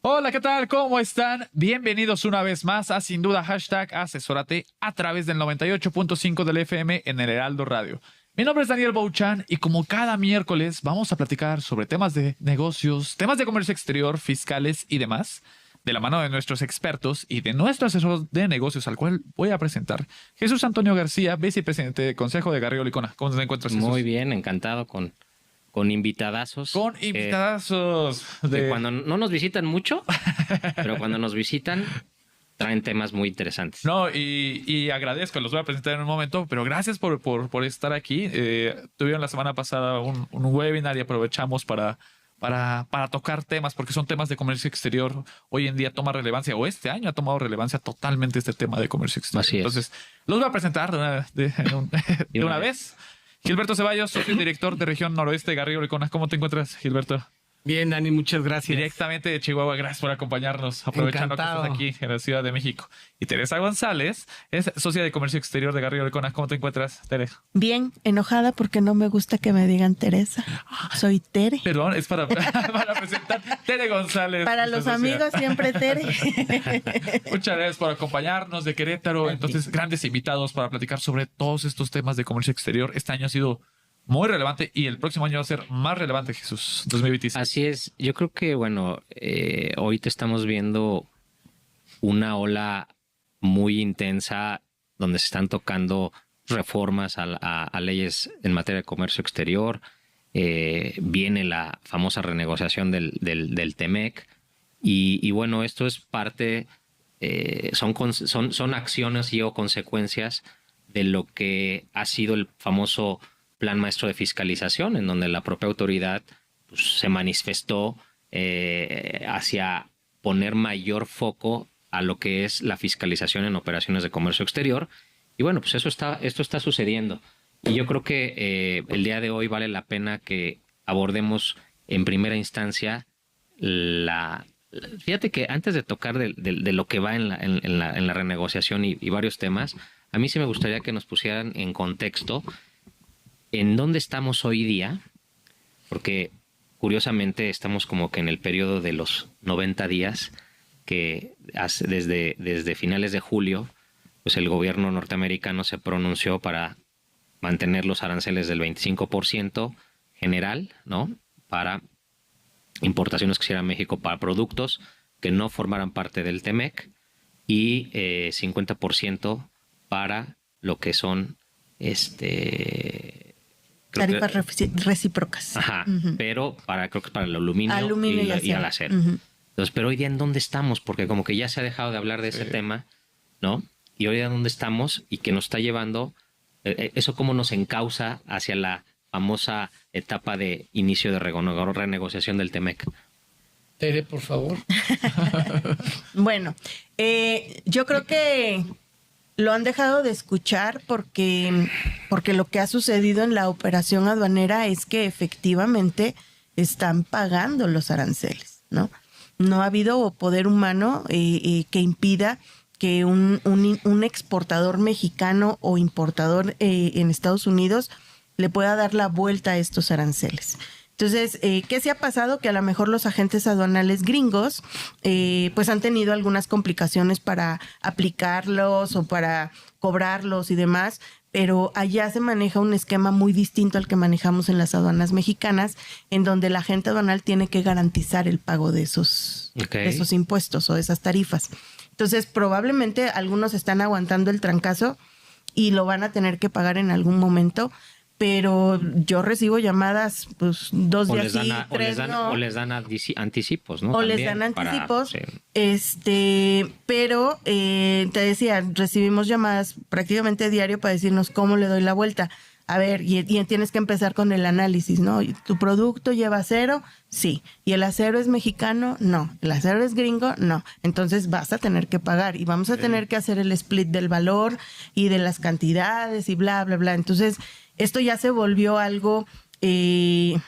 Hola, ¿qué tal? ¿Cómo están? Bienvenidos una vez más a Sin Duda #Asesórate a través del 98.5 del FM en el Heraldo Radio. Mi nombre es Daniel Bouchan y como cada miércoles vamos a platicar sobre temas de negocios, temas de comercio exterior, fiscales y demás, de la mano de nuestros expertos y de nuestro asesor de negocios, al cual voy a presentar, Jesús Antonio García, vicepresidente del Consejo de Garrido Licona. ¿Cómo te encuentras, Jesús? Muy bien, encantado con invitadazos. Con invitadazos. Que cuando no nos visitan mucho, pero cuando nos visitan, traen temas muy interesantes. No, y agradezco, los voy a presentar en un momento, pero gracias por estar aquí. Tuvieron la semana pasada un webinar y aprovechamos para tocar temas, porque son temas de comercio exterior. Hoy en día toma relevancia, o este año ha tomado relevancia totalmente este tema de comercio exterior. Así es. Entonces, los voy a presentar de una vez. Gilberto Ceballos, socio director de Región Noroeste de Garrido Licona. ¿Cómo te encuentras, Gilberto? Bien, Dani, muchas gracias. Directamente de Chihuahua, gracias por acompañarnos, aprovechando Encantado. que estás aquí en la Ciudad de México. Y Teresa González es socia de Comercio Exterior de Garrido Licona. ¿Cómo te encuentras, Teresa? Bien, enojada porque no me gusta que me digan Teresa. Soy Tere. Perdón, es para presentar Tere González. Para los amigos siempre Tere. Muchas gracias por acompañarnos de Querétaro. Entonces, grandes invitados para platicar sobre todos estos temas de comercio exterior. Este año ha sido muy relevante y el próximo año va a ser más relevante, Jesús, 2026. Así es. Yo creo que, hoy te estamos viendo una muy intensa donde se están tocando reformas a leyes en materia de comercio exterior. Viene la famosa renegociación del TEMEC. Y bueno, esto es parte, son acciones y o consecuencias de lo que ha sido el famoso Plan Maestro de Fiscalización, en donde la propia autoridad se manifestó hacia poner mayor foco a lo que es la fiscalización en operaciones de comercio exterior. Y bueno, pues esto está sucediendo. Y yo creo que el día de hoy vale la pena que abordemos en primera instancia fíjate que antes de tocar de lo que va en la renegociación y varios temas, a mí sí me gustaría que nos pusieran en contexto en dónde estamos hoy día, porque curiosamente estamos como que en el periodo de los 90 días, que desde finales de julio, pues el gobierno norteamericano se pronunció para mantener los aranceles del 25% general, ¿no? Para importaciones que hiciera México para productos que no formaran parte del TEMEC y 50% para lo que son Tarifas recíprocas. Ajá, pero creo que para el aluminio y al acero. Uh-huh. Entonces, pero hoy día ¿en dónde estamos? Porque como que ya se ha dejado de hablar de ese tema, ¿no? Y hoy día ¿dónde estamos? Y que nos está llevando, eso cómo nos encausa hacia la famosa etapa de inicio de renegociación del TEMEC. Tere, por favor. Bueno, yo creo que lo han dejado de escuchar porque lo que ha sucedido en la operación aduanera es que efectivamente están pagando los aranceles, ¿no? No ha habido poder humano que impida que un exportador mexicano o importador en Estados Unidos le pueda dar la vuelta a estos aranceles. Entonces, ¿qué se ha pasado? Que a lo mejor los agentes aduanales gringos pues han tenido algunas complicaciones para aplicarlos o para cobrarlos y demás, pero allá se maneja un esquema muy distinto al que manejamos en las aduanas mexicanas, en donde el agente aduanal tiene que garantizar el pago de esos impuestos o de esas tarifas. Entonces, probablemente algunos están aguantando el trancazo y lo van a tener que pagar en algún momento, pero yo recibo llamadas pues 2 días sí, 3 no. O les dan anticipos, ¿no? O También les dan anticipos, sí. Pero te decía, recibimos llamadas prácticamente diario para decirnos cómo le doy la vuelta. A ver, y tienes que empezar con el análisis, ¿no? ¿Tu producto lleva acero? Sí. ¿Y el acero es mexicano? No. ¿El acero es gringo? No. Entonces vas a tener que pagar y vamos a tener que hacer el split del valor y de las cantidades y bla, bla, bla. Entonces, esto ya se volvió algo, un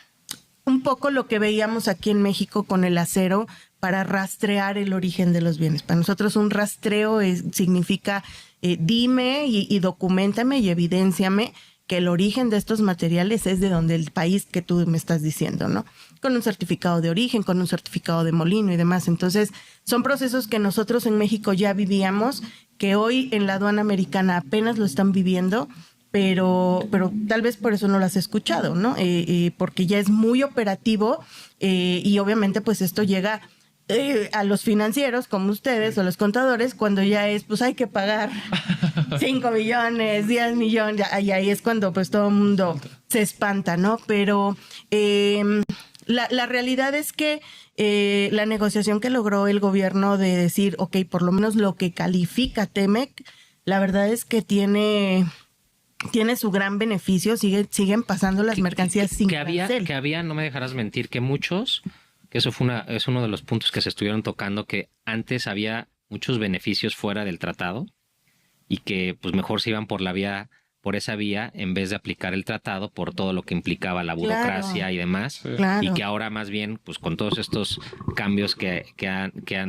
poco lo que veíamos aquí en México con el acero para rastrear el origen de los bienes. Para nosotros un rastreo significa dime y documentame y evidénciame que el origen de estos materiales es de donde el país que tú me estás diciendo, ¿no? Con un certificado de origen, con un certificado de molino y demás. Entonces, son procesos que nosotros en México ya vivíamos, que hoy en la aduana americana apenas lo están viviendo, pero tal vez por eso no lo has escuchado, ¿no? Porque ya es muy operativo y obviamente pues esto llega a los financieros como ustedes o los contadores cuando ya es, pues hay que pagar 5 millones, 10 millones, y ahí es cuando pues todo el mundo se espanta, ¿no? Pero la realidad es que la negociación que logró el gobierno de decir, ok, por lo menos lo que califica Temec, la verdad es que tiene su gran beneficio, siguen pasando las mercancías sin que había, no me dejarás mentir, que muchos, que eso es uno de los puntos que se estuvieron tocando, que antes había muchos beneficios fuera del tratado y que pues mejor se iban por esa vía en vez de aplicar el tratado por todo lo que implicaba la burocracia y demás. Claro. Y que ahora más bien, pues con todos estos cambios que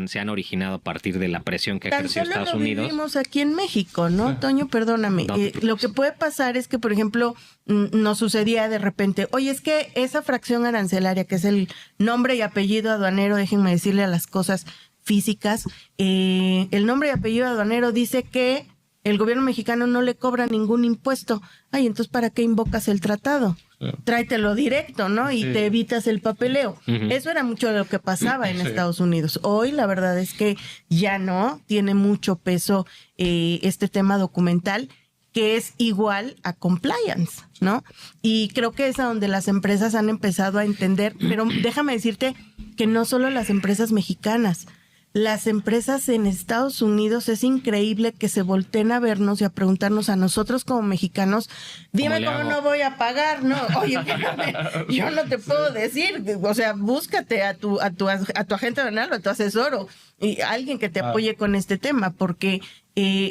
se han originado a partir de la presión que ha ejercido Estados Unidos. Lo vivimos aquí en México, ¿no? Sí. Toño, perdóname. No, lo que puede pasar es que, por ejemplo, nos sucedía de repente, oye, es que esa fracción arancelaria, que es el nombre y apellido aduanero, déjenme decirle a las cosas físicas, el nombre y apellido aduanero dice que el gobierno mexicano no le cobra ningún impuesto. Ay, entonces, ¿para qué invocas el tratado? Sí. Tráetelo directo, ¿no? Y te evitas el papeleo. Eso era mucho de lo que pasaba en Estados Unidos. Hoy, la verdad es que ya no tiene mucho peso este tema documental, que es igual a compliance, ¿no? Y creo que es a donde las empresas han empezado a entender, pero déjame decirte que no solo las empresas mexicanas, las empresas en Estados Unidos, es increíble que se volteen a vernos y a preguntarnos a nosotros como mexicanos, dime cómo no voy a pagar, ¿no? Oye, espérame, yo no te puedo decir, o sea, búscate a tu agente aduanal o a tu asesor y alguien que te apoye con este tema, porque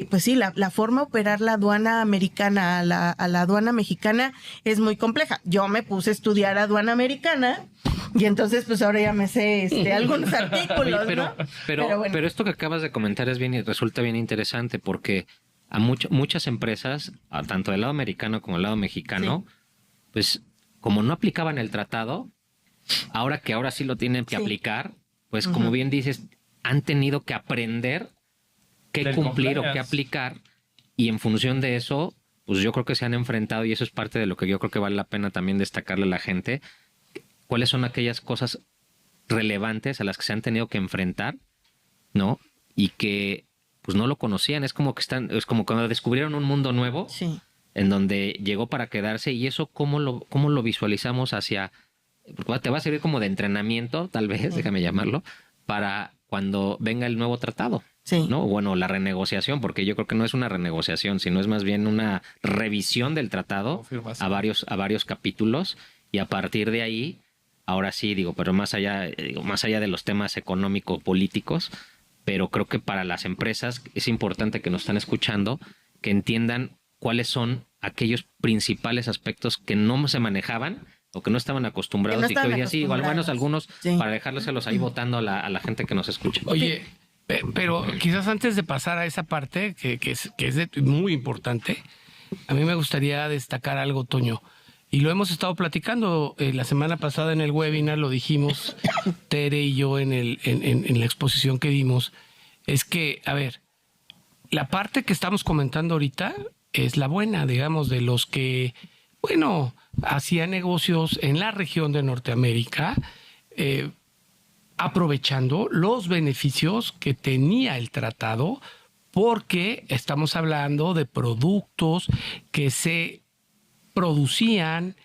pues sí, la forma de operar la aduana americana a la aduana mexicana es muy compleja. Yo me puse a estudiar aduana americana y entonces pues ahora ya me sé algunos artículos, ¿no? Pero esto que acabas de comentar resulta bien interesante porque a muchas empresas, tanto del lado americano como del lado mexicano, pues como no aplicaban el tratado, ahora sí lo tienen que aplicar, pues como bien dices, han tenido que aprender qué cumplir o qué aplicar, y en función de eso, pues yo creo que se han enfrentado, y eso es parte de lo que yo creo que vale la pena también destacarle a la gente, cuáles son aquellas cosas relevantes a las que se han tenido que enfrentar, ¿no? Y que pues no lo conocían, es como cuando descubrieron un mundo nuevo, en donde llegó para quedarse, y eso cómo lo visualizamos te va a servir como de entrenamiento, tal vez, déjame llamarlo, para cuando venga el nuevo tratado. Sí. ¿No? Bueno, la renegociación, porque yo creo que no es una renegociación, sino es más bien una revisión del tratado a varios capítulos, y a partir de ahí, ahora sí, pero más allá de los temas económico-políticos, pero creo que para las empresas es importante que nos están escuchando, que entiendan cuáles son aquellos principales aspectos que no se manejaban o que no estaban acostumbrados, y que hoy día sí, o al menos algunos, para dejárselos ahí votando a la gente que nos escucha. Oye, pero quizás antes de pasar a esa parte, que es muy importante, a mí me gustaría destacar algo, Toño. Y lo hemos estado platicando la semana pasada en el webinar, lo dijimos Tere y yo en la exposición que dimos. Es que, a ver, la parte que estamos comentando ahorita es la buena, digamos, de los que, bueno, hacían negocios en la región de Norteamérica, aprovechando los beneficios que tenía el tratado, porque estamos hablando de productos que se producían,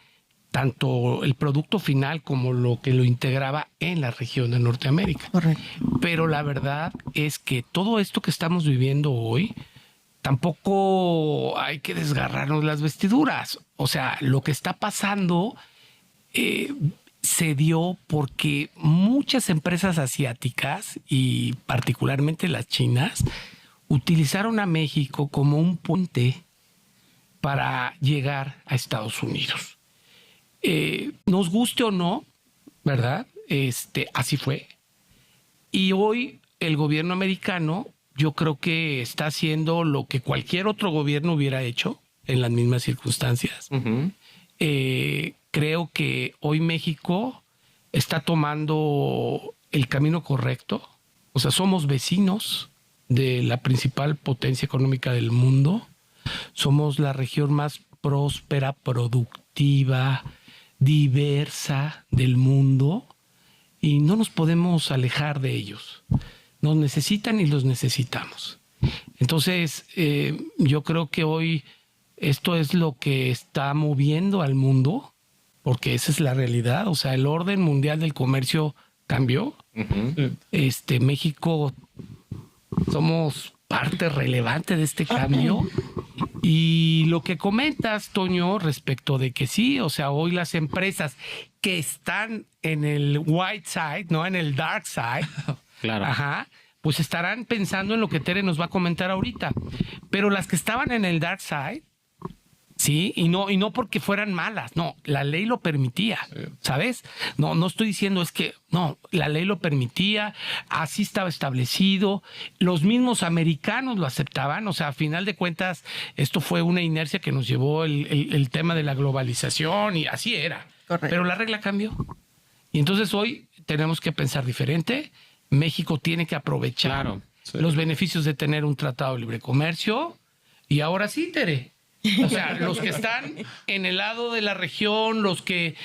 tanto el producto final como lo que lo integraba en la región de Norteamérica. Correcto. Pero la verdad es que todo esto que estamos viviendo hoy, tampoco hay que desgarrarnos las vestiduras. O sea, lo que está pasando se dio porque muchas empresas asiáticas, y particularmente las chinas, utilizaron a México como un puente para llegar a Estados Unidos. Nos guste o no, ¿verdad? Así fue. Y hoy el gobierno americano, yo creo que está haciendo lo que cualquier otro gobierno hubiera hecho, en las mismas circunstancias. Ujú. Creo que hoy México está tomando el camino correcto. O sea, somos vecinos de la principal potencia económica del mundo. Somos la región más próspera, productiva, diversa del mundo y no nos podemos alejar de ellos. Nos necesitan y los necesitamos. Entonces, yo creo que hoy esto es lo que está moviendo al mundo, porque esa es la realidad. O sea, el orden mundial del comercio cambió. Ujú. México somos parte relevante de este cambio. Y lo que comentas, Toño, respecto de que sí, o sea, hoy las empresas que están en el white side, no en el dark side, Claro. ajá, pues estarán pensando en lo que Tere nos va a comentar ahorita. Pero las que estaban en el dark side, sí, y no porque fueran malas, no, la ley lo permitía, ¿sabes? No estoy diciendo es que, no, la ley lo permitía, así estaba establecido, los mismos americanos lo aceptaban, o sea, a final de cuentas, esto fue una inercia que nos llevó el tema de la globalización y así era. Correcto. Pero la regla cambió. Y entonces hoy tenemos que pensar diferente. México tiene que aprovechar Claro, los beneficios de tener un tratado de libre comercio. Y ahora sí, Tere. O sea, los que están en el lado de la región, los que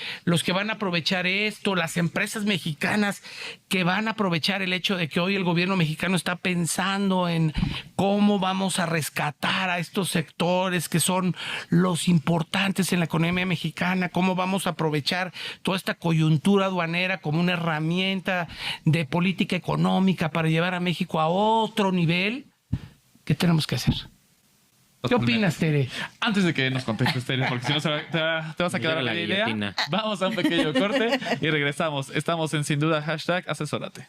van a aprovechar esto, las empresas mexicanas que van a aprovechar el hecho de que hoy el gobierno mexicano está pensando en cómo vamos a rescatar a estos sectores que son los importantes en la economía mexicana, cómo vamos a aprovechar toda esta coyuntura aduanera como una herramienta de política económica para llevar a México a otro nivel. ¿Qué tenemos que hacer? ¿Qué opinas, Tere? Antes de que nos contestes, Tere, porque si no te vas a quedar a Llega la la idea. guillotina. Vamos a un pequeño corte y regresamos. Estamos en Sin Duda, #asesórate.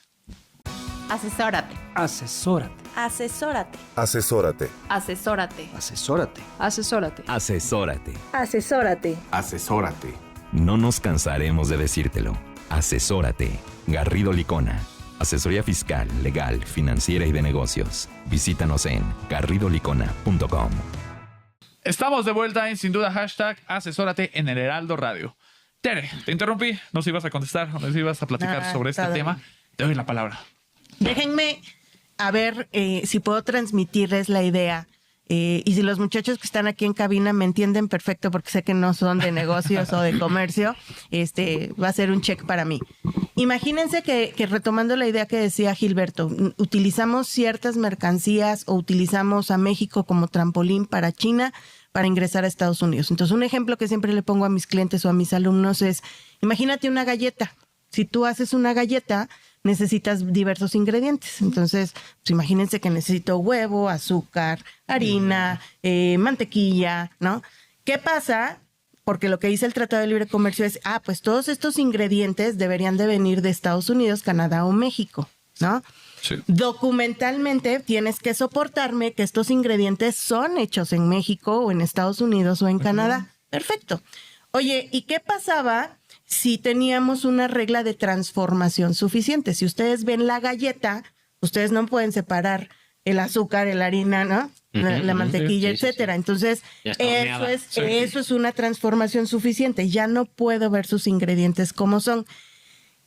Asesórate. Asesórate. Asesórate. Asesórate. Asesórate. Asesórate. Asesórate. Asesórate. Asesórate. Asesórate. No nos cansaremos de decírtelo. Asesórate. Garrido Licona. Asesoría fiscal, legal, financiera y de negocios. Visítanos en garridolicona.com. Estamos de vuelta en Sin Duda, #asesórate en el Heraldo Radio. Tere, te interrumpí. Nos ibas a contestar, nos ibas a platicar Nada, sobre este todo tema. bien. Te doy la palabra. Déjenme a ver si puedo transmitirles la idea. Y si los muchachos que están aquí en cabina me entienden perfecto, porque sé que no son de negocios o de comercio, va a ser un check para mí. Imagínense que retomando la idea que decía Gilberto, utilizamos ciertas mercancías o utilizamos a México como trampolín para China para ingresar a Estados Unidos. Entonces, un ejemplo que siempre le pongo a mis clientes o a mis alumnos es, imagínate una galleta. Si tú haces una galleta, necesitas diversos ingredientes. Entonces, pues imagínense que necesito huevo, azúcar, harina, mantequilla, ¿no? ¿Qué pasa? Porque lo que dice el Tratado de Libre Comercio es, pues todos estos ingredientes deberían de venir de Estados Unidos, Canadá o México, ¿no? Sí. Documentalmente tienes que soportarme que estos ingredientes son hechos en México o en Estados Unidos o en Canadá. Perfecto. Oye, ¿y qué pasaba si teníamos una regla de transformación suficiente? Si ustedes ven la galleta, ustedes no pueden separar el azúcar, la harina, ¿no? La mantequilla, sí, sí, etcétera. sí. Entonces, Ya está horneada. eso es una transformación suficiente. Ya no puedo ver sus ingredientes como son.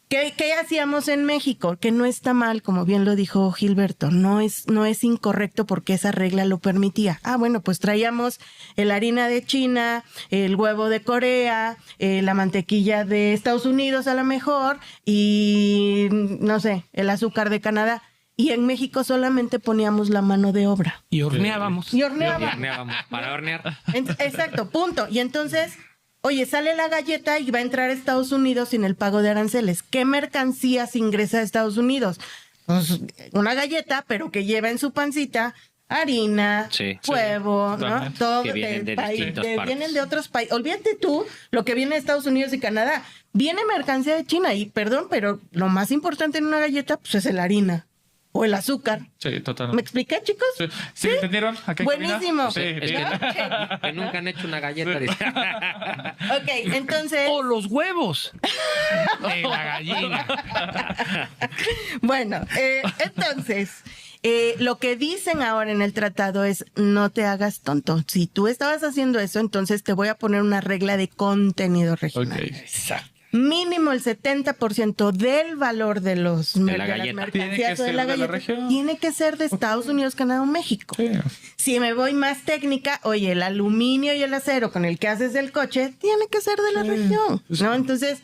¿Qué hacíamos en México? Que no está mal, como bien lo dijo Gilberto, no es incorrecto porque esa regla lo permitía. Bueno, pues traíamos la harina de China, el huevo de Corea, la mantequilla de Estados Unidos a lo mejor y, no sé, el azúcar de Canadá. Y en México solamente poníamos la mano de obra. Y horneábamos. Y horneábamos. Horneábamos para hornear. Exacto, punto. Y entonces, oye, sale la galleta y va a entrar a Estados Unidos sin el pago de aranceles. ¿Qué mercancías ingresa a Estados Unidos? Pues una galleta, pero que lleva en su pancita harina, Sí, huevo, sí, ¿no? totalmente. Todo Que vienen de distintas partes. vienen de otros países. Olvídate tú lo que viene de Estados Unidos y Canadá. Viene mercancía de China y, perdón, pero lo más importante en una galleta pues es la harina o el azúcar. Sí, ¿Me totalmente. expliqué, chicos? Sí. ¿Sí me entendieron? ¿Acá en cabina? Buenísimo. Sí, Es bien. que nunca han hecho una galleta. Dice. Ok, entonces... O los huevos de la gallina. Bueno, entonces, Lo que dicen ahora en el tratado es no te hagas tonto. Si tú estabas haciendo eso, entonces te voy a poner una regla de contenido regional. Ok. Exacto. Mínimo el 70% del valor de los la de las galleta. mercancías Tiene que o ser de la de la galleta región. tiene que ser de Estados Unidos, Canadá o México. Sí. Si me voy más técnica, oye, el aluminio y el acero con el que haces el coche tiene que ser de la región, ¿no? Entonces,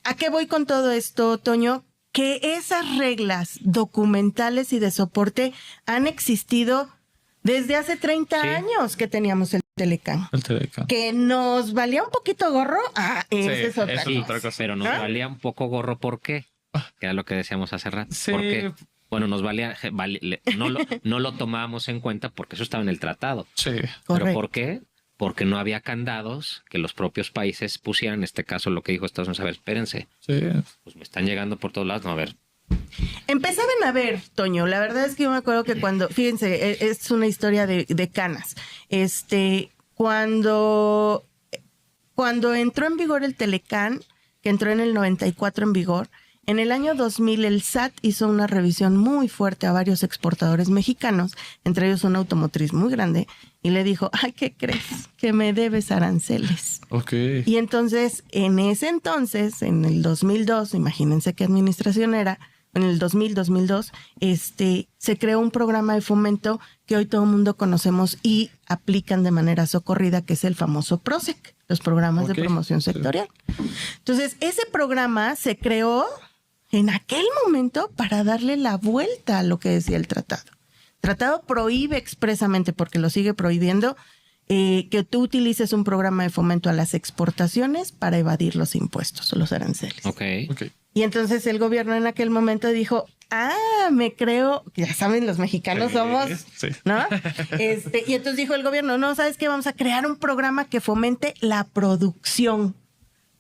¿a qué voy con todo esto, Toño? Que esas reglas documentales y de soporte han existido desde hace 30 Sí. años que teníamos el Telecán. El Telecán. Que nos valía un poquito gorro, esa es otra eso Sí, es otra cosa. pero nos ¿Ah? valía un poco gorro, ¿por qué? Que era lo que decíamos hace rato. Sí. ¿Por qué? Bueno, nos valía, no lo tomábamos en cuenta porque eso estaba en el tratado. Sí. ¿Pero Correcto. por qué? Porque no había candados que los propios países pusieran, en este caso lo que dijo Estados Unidos, a ver, espérense, Sí. pues me están llegando por todos lados, no, a ver, Empezaban a ver, Toño, la verdad es que yo me acuerdo que cuando, fíjense, es una historia de canas. Cuando entró en vigor el Telecán, que entró en el 94 en vigor, en el año 2000 el SAT hizo una revisión muy fuerte a varios exportadores mexicanos, entre ellos una automotriz muy grande, y le dijo, ay, ¿qué crees? Que me debes aranceles. Ok. Y entonces, en el 2002, imagínense qué administración era, en el 2002, se creó un programa de fomento que hoy todo el mundo conocemos y aplican de manera socorrida, que es el famoso PROSEC, los programas Ok. de promoción sectorial. Entonces, ese programa se creó en aquel momento para darle la vuelta a lo que decía el tratado. El tratado prohíbe expresamente, porque lo sigue prohibiendo, que tú utilices un programa de fomento a las exportaciones para evadir los impuestos o los aranceles. ok, Ok. Y entonces el gobierno en aquel momento dijo, me creo, ya saben, los mexicanos somos, Sí. ¿no? Y entonces dijo el gobierno, no, ¿sabes qué? Vamos a crear un programa que fomente la producción,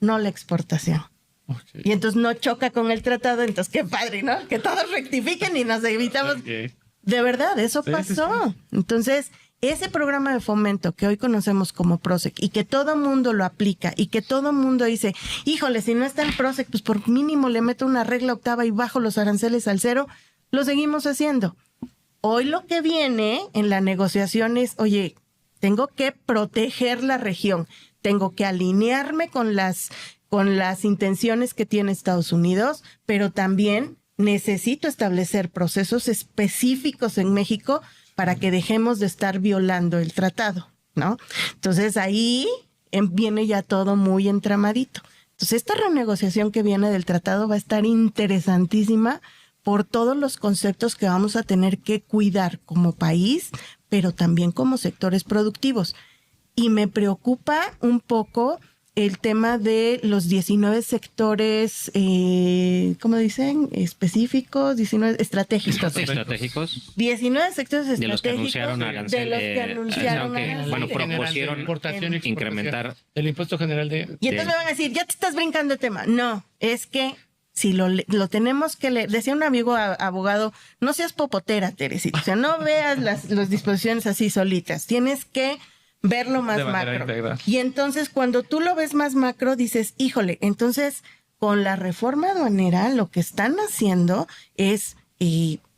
no la exportación. Ok. Y entonces no choca con el tratado, entonces qué padre, ¿no? Que todos rectifiquen y nos evitamos. Ok. De verdad, eso Sí, pasó. sí, Entonces, ese programa de fomento que hoy conocemos como PROSEC y que todo mundo lo aplica y que todo mundo dice, híjole, si no está el PROSEC, pues por mínimo le meto una regla octava y bajo los aranceles al cero, lo seguimos haciendo. Hoy lo que viene en la negociación es, oye, tengo que proteger la región, tengo que alinearme con las intenciones que tiene Estados Unidos, pero también necesito establecer procesos específicos en México para que dejemos de estar violando el tratado, ¿no? Entonces ahí viene ya todo muy entramadito. Entonces esta renegociación que viene del tratado va a estar interesantísima por todos los conceptos que vamos a tener que cuidar como país, pero también como sectores productivos. Y me preocupa un poco el tema de los 19 sectores, ¿cómo dicen? Específicos, 19 estratégicos. estratégicos, 19 sectores estratégicos. de los que anunciaron arancel, de los que anunciaron aranceles. bueno, General de propusieron importación y exportación. incrementar. El impuesto general de... Y entonces me van a decir, ya te estás brincando el tema. No, es que si lo tenemos que leer, decía un amigo abogado, no seas popotera, Teresita, o sea, no veas las disposiciones así solitas, tienes que verlo más De manera macro. integral. Y entonces cuando tú lo ves más macro, dices, híjole, entonces con la reforma aduanera lo que están haciendo es,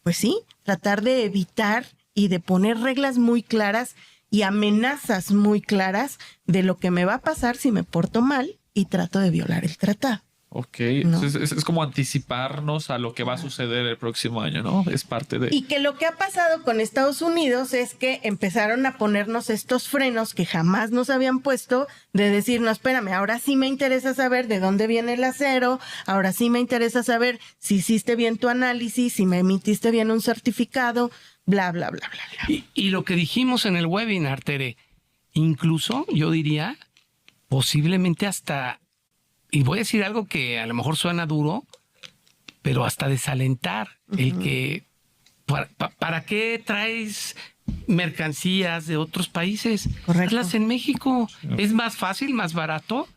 pues sí, tratar de evitar y de poner reglas muy claras y amenazas muy claras de lo que me va a pasar si me porto mal y trato de violar el tratado. Ok. No. Entonces, es como anticiparnos a lo que va a suceder el próximo año, ¿no? Es parte de... Y que lo que ha pasado con Estados Unidos es que empezaron a ponernos estos frenos que jamás nos habían puesto, de decir, no, espérame, ahora sí me interesa saber de dónde viene el acero, ahora sí me interesa saber si hiciste bien tu análisis, si me emitiste bien un certificado, bla, bla, bla, bla, bla. Y lo que dijimos en el webinar, Tere, incluso yo diría, posiblemente hasta, y voy a decir algo que a lo mejor suena duro, pero hasta desalentar el que, ¿para qué traes mercancías de otros países? Correcto. Hazlas en México. Es más fácil, más barato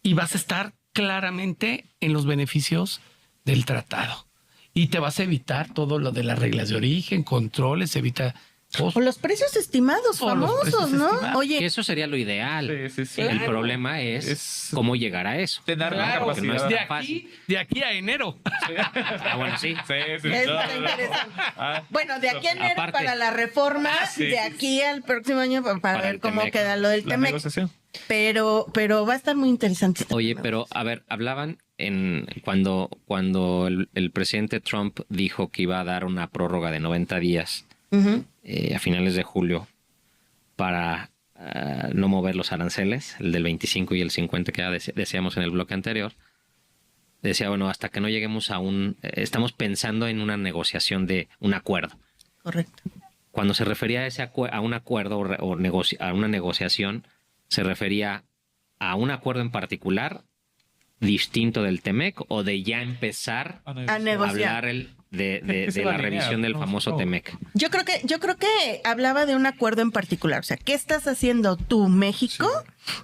y vas a estar claramente en los beneficios del tratado. Y te vas a evitar todo lo de las reglas de origen, controles, evita O los precios estimados O los famosos, precios ¿no? estimados. Que Oye, eso sería lo ideal. Sí, sí, sí. El Claro. problema es cómo llegar a eso. Tener la Claro, porque no capacidad. es tan de aquí a enero. Ah, bueno, sí. Sí, sí. eso No, está no, no. interesante. Ah, Bueno, de aquí a enero Aparte. para la reforma, Sí. de aquí al próximo año para Para ver el cómo Temec. queda lo del la Temec. negociación. Pero va a estar muy interesante. Oye, pero a ver, hablaban cuando el presidente Trump dijo que iba a dar una prórroga de 90 días Ujú. a finales de julio para no mover los aranceles, el del 25 y el 50 que ya decíamos en el bloque anterior. Decía, bueno, hasta que no lleguemos estamos pensando en una negociación de un acuerdo. Correcto. Cuando se refería a un acuerdo a una negociación, se refería a un acuerdo en particular distinto del Temec o de ya empezar A a negociar. hablar de Que se la va a alinear, revisión del ¿no? famoso Oh. Temec. Yo creo que hablaba de un acuerdo en particular. O sea, ¿qué estás haciendo tú, México,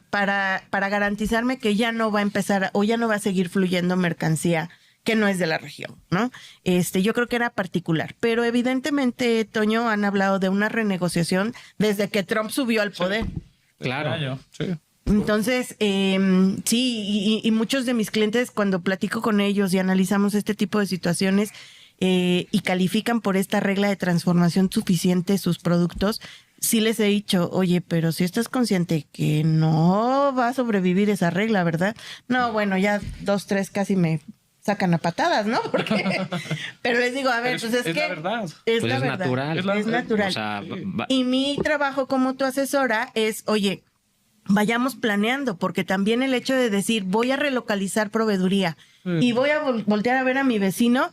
para garantizarme que ya no va a empezar o ya no va a seguir fluyendo mercancía que no es de la región, ¿no? Yo creo que era particular. Pero evidentemente, Toño, han hablado de una renegociación desde que Trump subió al poder. Claro. Este año, sí. Entonces, sí, y muchos de mis clientes, cuando platico con ellos y analizamos este tipo de situaciones y califican por esta regla de transformación suficiente sus productos, sí les he dicho, oye, pero si estás consciente que no va a sobrevivir esa regla, ¿verdad? No, bueno, ya 2, 3 casi me sacan a patadas, ¿no? Pero les digo, a ver, Pero pues es que la verdad. es Pues la es verdad. natural. Es natural. O sea, Y mi trabajo como tu asesora es, oye, vayamos planeando, porque también el hecho de decir, voy a relocalizar proveeduría y voy a voltear a ver a mi vecino,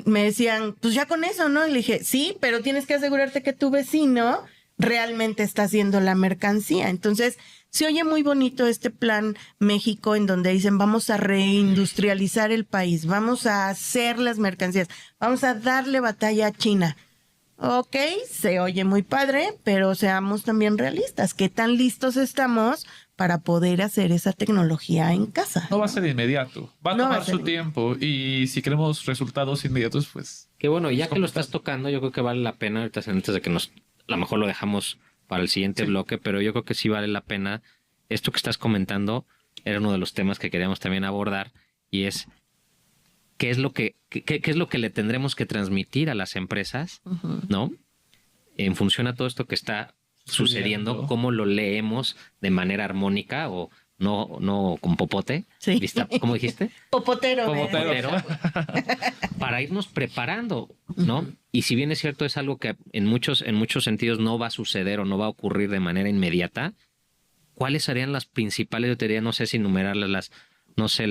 me decían, pues ya con eso, ¿no? Y le dije, sí, pero tienes que asegurarte que tu vecino realmente está haciendo la mercancía. Entonces, se oye muy bonito este plan México en donde dicen, vamos a reindustrializar el país, vamos a hacer las mercancías, vamos a darle batalla a China. Ok, se oye muy padre, pero seamos también realistas. ¿Qué tan listos estamos para poder hacer esa tecnología en casa? No va a ser inmediato. Va a No va a tomar ser su tiempo. Y si queremos resultados inmediatos, pues. que bueno, ya que lo complicado. estás tocando, yo creo que vale la pena, ahorita antes de que a lo mejor lo dejamos para el siguiente bloque, pero yo creo que sí vale la pena. Esto que estás comentando era uno de los temas que queríamos también abordar, y es qué es lo que le tendremos que transmitir a las empresas, ¿no? En función a todo esto que está sucediendo, cómo lo leemos de manera armónica o no con popote. Sí. ¿Cómo dijiste? Popotero. Popotero. Para irnos preparando, ¿no? Y si bien es cierto, es algo que en muchos sentidos no va a suceder o no va a ocurrir de manera inmediata, ¿cuáles serían las principales? Yo te diría, no sé si enumerarlas, los cinco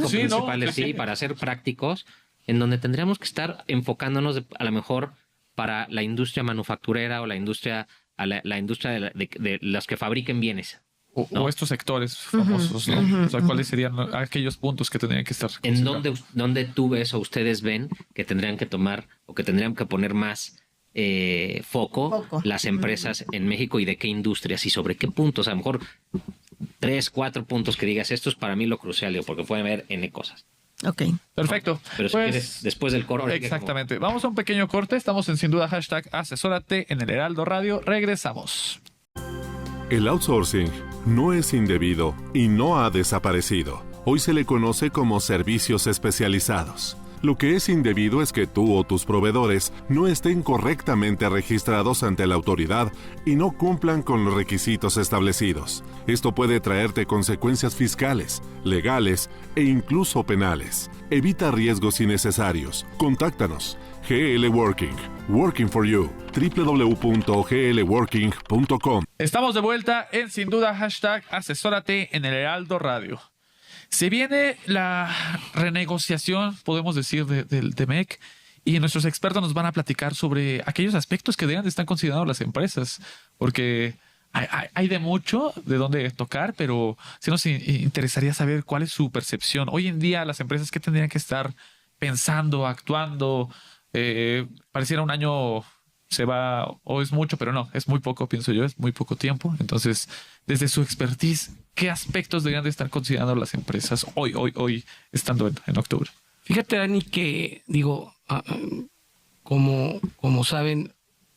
Sí, ¿no? principales, Sí. sí, para ser prácticos, en donde tendríamos que estar enfocándonos a lo mejor para la industria manufacturera o la industria de las que fabriquen bienes. O estos sectores famosos, ¿no? O sea, ¿cuáles serían aquellos puntos que tendrían que estar? ¿En considerados? dónde tú ves o ustedes ven que tendrían que tomar o que tendrían que poner más foco las empresas en México y de qué industrias y sobre qué puntos? A lo mejor 3, 4 puntos que digas, esto es para mí lo crucial, porque pueden haber N cosas. Ok. Perfecto. Pero si Pues, quieres, después del coro. exactamente. Vamos a un pequeño corte. Estamos en Sin Duda #asesórate en el Heraldo Radio. Regresamos. El outsourcing no es indebido y no ha desaparecido. Hoy se le conoce como servicios especializados. Lo que es indebido es que tú o tus proveedores no estén correctamente registrados ante la autoridad y no cumplan con los requisitos establecidos. Esto puede traerte consecuencias fiscales, legales e incluso penales. Evita riesgos innecesarios. Contáctanos. GL Working. Working for you. www.glworking.com. Estamos de vuelta en Sin Duda #asesórate en el Heraldo Radio. Se viene la renegociación, podemos decir, del Temec, y nuestros expertos nos van a platicar sobre aquellos aspectos que deben de estar considerados las empresas, porque hay de mucho de dónde tocar, pero sí nos interesaría saber cuál es su percepción. Hoy en día las empresas, ¿qué tendrían que estar pensando, actuando? Pareciera un año se va, o es mucho, pero no, es muy poco, pienso yo, es muy poco tiempo. Entonces, desde su expertise, ¿qué aspectos deberían de estar considerando las empresas hoy estando en octubre? Fíjate, Dani, que digo, como saben,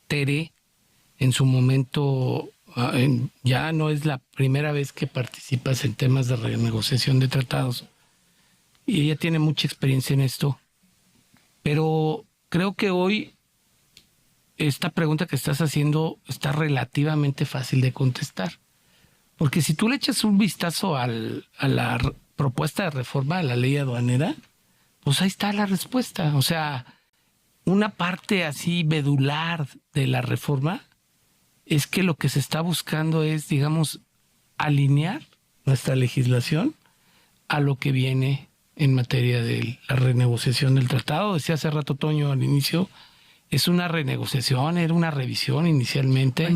Tere, en su momento, ya no es la primera vez que participas en temas de renegociación de tratados. Y ella tiene mucha experiencia en esto. Pero creo que hoy esta pregunta que estás haciendo está relativamente fácil de contestar. Porque si tú le echas un vistazo a la propuesta de reforma a la ley aduanera, pues ahí está la respuesta. O sea, una parte así medular de la reforma es que lo que se está buscando es, digamos, alinear nuestra legislación a lo que viene en materia de la renegociación del tratado. Decía hace rato Toño al inicio, es una renegociación, era una revisión inicialmente.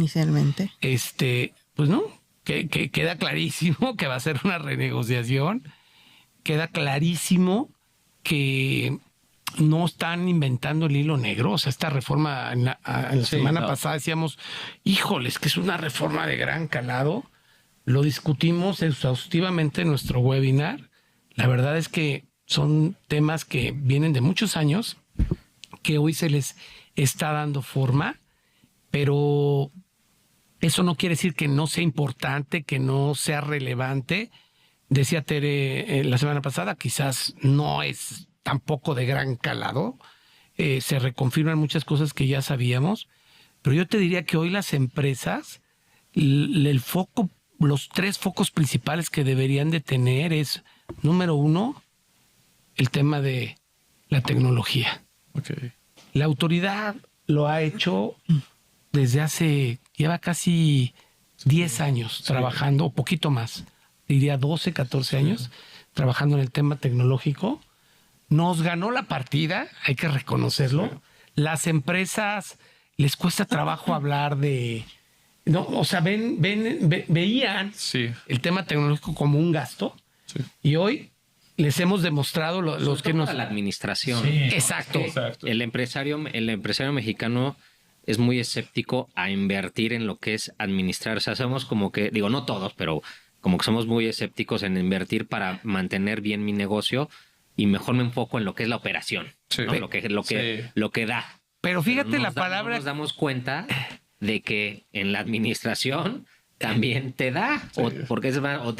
Pues no, que queda clarísimo que va a ser una renegociación, queda clarísimo que no están inventando el hilo negro. O sea, esta reforma en la semana pasada decíamos, híjoles, que es una reforma de gran calado. Lo discutimos exhaustivamente en nuestro webinar. La verdad es que son temas que vienen de muchos años, que hoy se les está dando forma, pero eso no quiere decir que no sea importante, que no sea relevante. Decía Tere la semana pasada, quizás no es tampoco de gran calado, se reconfirman muchas cosas que ya sabíamos, pero yo te diría que hoy las empresas, el foco, los 3 focos principales que deberían de tener es, número 1, el tema de la tecnología. Okay. La autoridad lo ha hecho lleva casi 10 años trabajando, o poquito más, diría 12, 14 años, trabajando en el tema tecnológico. Nos ganó la partida, hay que reconocerlo. Sí. Las empresas les cuesta trabajo hablar de... No, o sea, veían el tema tecnológico como un gasto, y hoy les hemos demostrado los que nos... La administración. Sí. Exacto. El empresario mexicano es muy escéptico a invertir en lo que es administrar. O sea, somos como que, digo, no todos, pero como que somos muy escépticos en invertir para mantener bien mi negocio, y mejor me enfoco en lo que es la operación, ¿no? Lo que da. Pero fíjate la palabra... Nos damos cuenta de que en la administración también te da, porque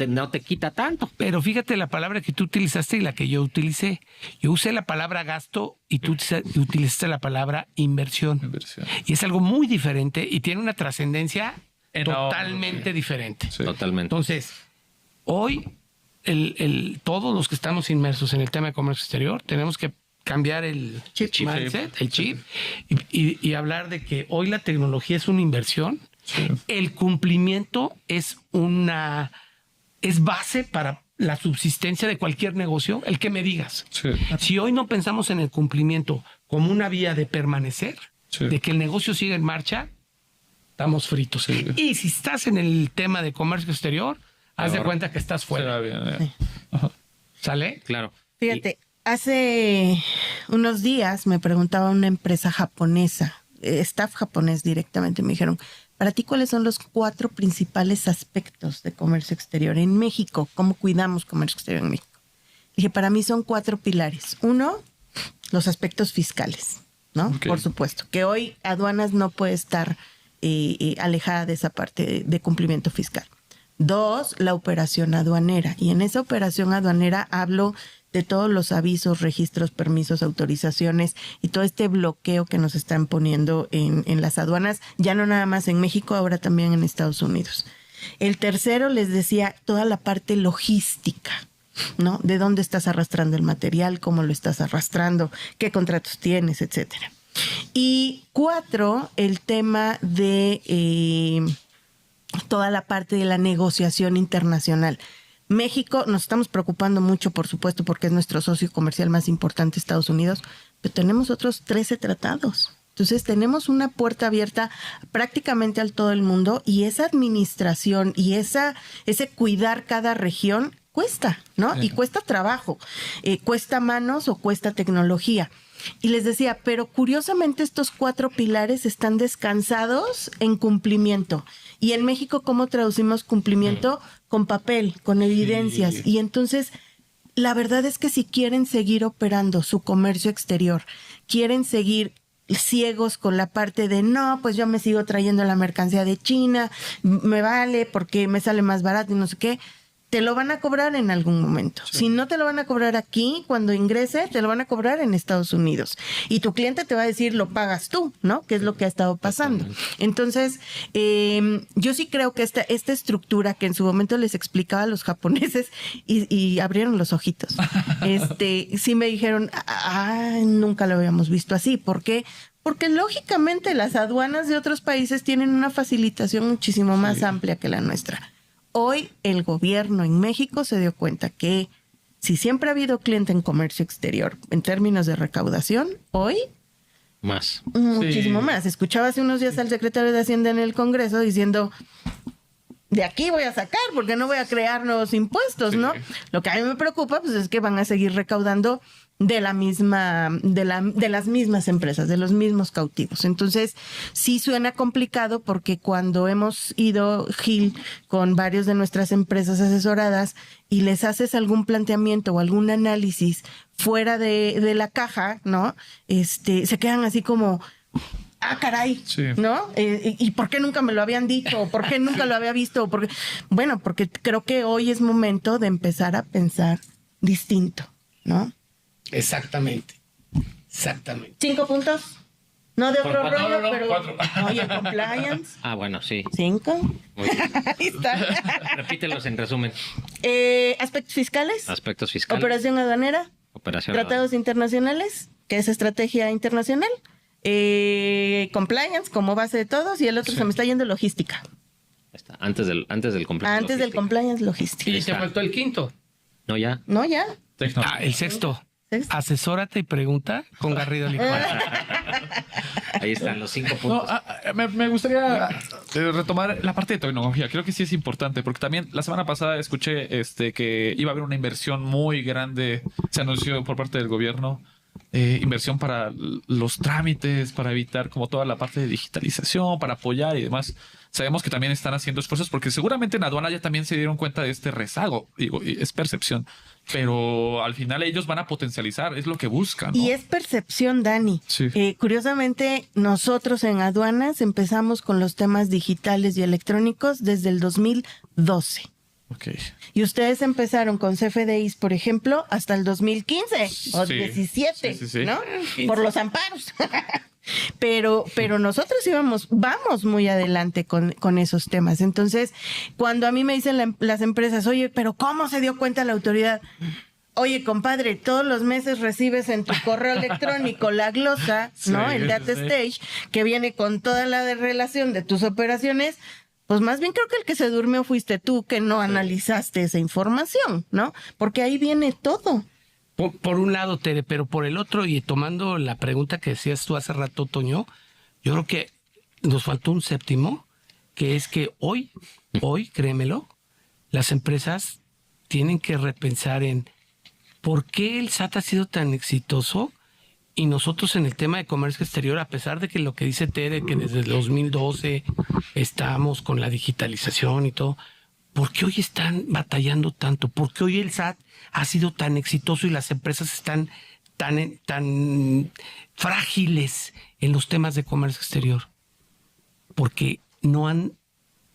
no te quita tanto. Pero fíjate la palabra que tú utilizaste y la que yo utilicé. Yo usé la palabra gasto y tú utilizaste la palabra inversión. Y es algo muy diferente y tiene una trascendencia totalmente diferente. Sí. Totalmente. Entonces, hoy todos los que estamos inmersos en el tema de comercio exterior tenemos que cambiar el mindset, el chip, y hablar de que hoy la tecnología es una inversión. Sí. El cumplimiento es base para la subsistencia de cualquier negocio, el que me digas. Sí. Si hoy no pensamos en el cumplimiento como una vía de permanecer, de que el negocio siga en marcha, estamos fritos. Sí. Y si estás en el tema de comercio exterior, haz de cuenta que estás fuera. Bien, ¿Sale? Claro. Fíjate, hace unos días me preguntaba una empresa japonesa, staff japonés directamente, me dijeron, para ti, ¿cuáles son los 4 principales aspectos de comercio exterior en México? ¿Cómo cuidamos comercio exterior en México? Dije, para mí son 4 pilares. 1, los aspectos fiscales, ¿no? Okay. Por supuesto, que hoy aduanas no puede estar alejada de esa parte de cumplimiento fiscal. 2, la operación aduanera. Y en esa operación aduanera hablo de todos los avisos, registros, permisos, autorizaciones y todo este bloqueo que nos están poniendo en las aduanas, ya no nada más en México, ahora también en Estados Unidos. El tercero, les decía, toda la parte logística, ¿no? De dónde estás arrastrando el material, cómo lo estás arrastrando, qué contratos tienes, etcétera. Y 4, el tema de toda la parte de la negociación internacional. México, nos estamos preocupando mucho, por supuesto, porque es nuestro socio comercial más importante, Estados Unidos, pero tenemos otros 13 tratados. Entonces tenemos una puerta abierta prácticamente al todo el mundo, y esa administración y ese cuidar cada región cuesta, ¿no? Sí. Y cuesta trabajo, cuesta manos o cuesta tecnología. Y les decía, pero curiosamente estos 4 pilares están descansados en cumplimiento. Y en México, ¿cómo traducimos cumplimiento? Con papel, con evidencias. Sí. Y entonces, la verdad es que si quieren seguir operando su comercio exterior, quieren seguir ciegos con la parte de no, pues yo me sigo trayendo la mercancía de China, me vale porque me sale más barato y no sé qué. Te lo van a cobrar en algún momento. Sí. Si no te lo van a cobrar aquí, cuando ingrese, te lo van a cobrar en Estados Unidos. Y tu cliente te va a decir, lo pagas tú, ¿no? Que es lo que ha estado pasando. Entonces, yo sí creo que esta estructura que en su momento les explicaba a los japoneses y abrieron los ojitos. Sí me dijeron, nunca lo habíamos visto así. ¿Por qué? Porque lógicamente las aduanas de otros países tienen una facilitación muchísimo más amplia que la nuestra. Hoy el gobierno en México se dio cuenta que si siempre ha habido cliente en comercio exterior en términos de recaudación, hoy Más. muchísimo más. Escuchaba hace unos días al secretario de Hacienda en el Congreso diciendo, de aquí voy a sacar porque no voy a crear nuevos impuestos, ¿no? Lo que a mí me preocupa pues es que van a seguir recaudando de las mismas empresas, de los mismos cautivos. Entonces, sí suena complicado porque cuando hemos ido, Gil, con varios de nuestras empresas asesoradas y les haces algún planteamiento o algún análisis fuera de la caja, ¿no? Se quedan así como, caray, Sí. ¿no? ¿Y por qué nunca me lo habían dicho? ¿Por qué nunca lo había visto? Bueno, porque creo que hoy es momento de empezar a pensar distinto, ¿no? Exactamente. 5 puntos. No de otro rollo, no, pero 4. oye, compliance. Bueno, sí. 5. Muy bien. Ahí está. Repítelos en resumen. Aspectos fiscales. Aspectos fiscales. Operación aduanera. Operación. Tratados internacionales, que es estrategia internacional. Compliance como base de todos. Y el otro se me está yendo logística. Está. Antes del cumpleaños. Antes del logística. compliance, logística. Y te faltó el quinto. No, ya. No, ya. El sexto. ¿Sexto? Asesórate y pregunta con Garrido Licona. Ahí están los 5 No, puntos. me gustaría retomar la parte de tecnología. Creo que sí es importante porque también la semana pasada escuché que iba a haber una inversión muy grande. Se anunció por parte del gobierno. Inversión para los trámites, para evitar como toda la parte de digitalización, para apoyar y demás. Sabemos que también están haciendo esfuerzos porque seguramente en aduana ya también se dieron cuenta de este rezago. Digo, y es percepción. Pero al final ellos van a potencializar, es lo que buscan, ¿no? Y es percepción, Dani. Sí. Curiosamente, nosotros en aduanas empezamos con los temas digitales y electrónicos desde el 2012. Ok. Y ustedes empezaron con CFDIs, por ejemplo, hasta el 2015 o Sí. 17, Sí. ¿no? Por los amparos. Pero nosotros vamos muy adelante con esos temas. Entonces, cuando a mí me dicen las empresas, oye, pero ¿cómo se dio cuenta la autoridad? Oye, compadre, todos los meses recibes en tu correo electrónico la glosa, ¿no? Sí, El data sí. stage, que viene con toda la relación de tus operaciones. Pues más bien creo que el que se durmió fuiste tú, que no analizaste esa información, ¿no? Porque ahí viene todo. Por un lado, Tere, pero por el otro, y tomando la pregunta que decías tú hace rato, Toño, yo creo que nos faltó un séptimo, que es que hoy, créemelo, las empresas tienen que repensar en por qué el SAT ha sido tan exitoso y nosotros en el tema de comercio exterior, a pesar de que lo que dice Tere, que desde el 2012 estamos con la digitalización y todo, ¿por qué hoy están batallando tanto? ¿Por qué hoy el SAT ha sido tan exitoso y las empresas están tan frágiles en los temas de comercio exterior? Porque no han